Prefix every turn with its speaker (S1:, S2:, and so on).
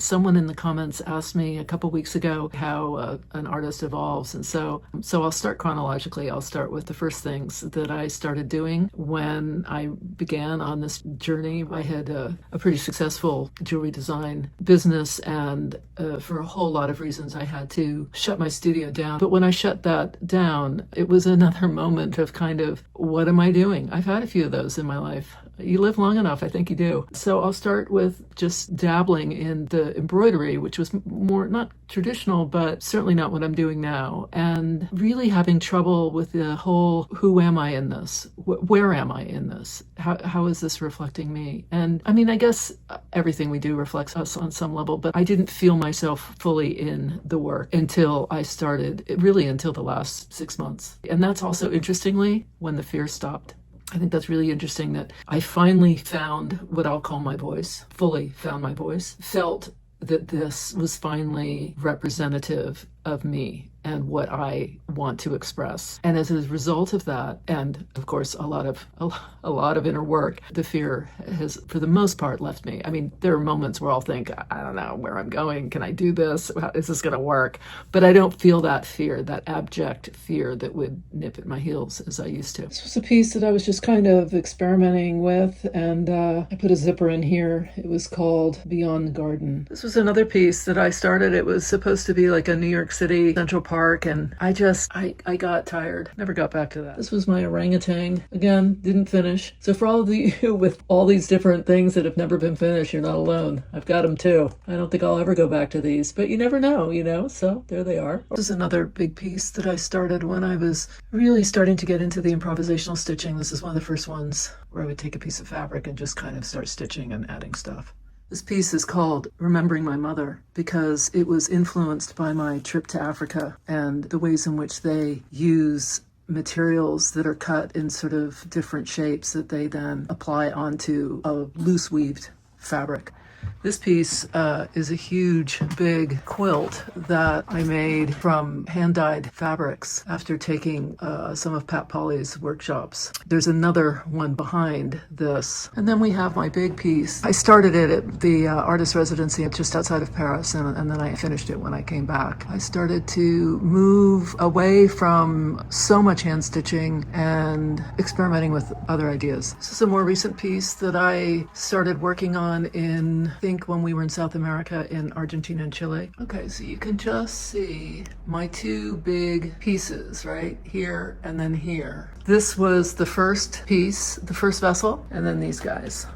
S1: Someone in the comments asked me a couple weeks ago how an artist evolves, and so I'll start chronologically. I'll start with the first things that I started doing when I began on this journey. I had a pretty successful jewelry design business, and for a whole lot of reasons I had to shut my studio down. But when I shut that down, it was another moment of kind of, what am I doing? I've had a few of those in my life. You live long enough, I think you do. So I'll start with just dabbling in the embroidery, which was more not traditional, but certainly not what I'm doing now. And really having trouble with the whole, who am I in this? Where am I in this? How is this reflecting me? And I mean, I guess everything we do reflects us on some level, but I didn't feel myself fully in the work until I started, really until the last 6 months. And that's also, interestingly, when the fear stopped. I think that's really interesting that I finally found what I'll call my voice, fully found my voice, felt that this was finally representative of me and what I want to express. And as a result of that, and of course a lot of inner work, the fear has, for the most part, left me. I mean, there are moments where I'll think, I don't know where I'm going. Can I do this? Is this going to work? But I don't feel that fear, that abject fear that would nip at my heels as I used to. This was a piece that I was just kind of experimenting with, and I put a zipper in here. It was called Beyond the Garden. This was another piece that I started. It was supposed to be like a New York City Central Park, and I got tired. Never got back to that. This was my orangutan. Again, didn't finish. So for all of you with all these different things that have never been finished, you're not alone. I've got them too. I don't think I'll ever go back to these, but you never know, so there they are. This is another big piece that I started when I was really starting to get into the improvisational stitching. This is one of the first ones where I would take a piece of fabric and just kind of start stitching and adding stuff. This piece is called Remembering My Mother because it was influenced by my trip to Africa and the ways in which they use materials that are cut in sort of different shapes that they then apply onto a loose weaved fabric. This piece is a huge, big quilt that I made from hand-dyed fabrics after taking some of Pat Polly's workshops. There's another one behind this. And then we have my big piece. I started it at the artist residency just outside of Paris, and then I finished it when I came back. I started to move away from so much hand stitching and experimenting with other ideas. This is a more recent piece that I started working on in, I think, when we were in South America in Argentina and Chile. Okay, so you can just see my two big pieces right here and then here. This was the first piece, the first vessel, and then these guys.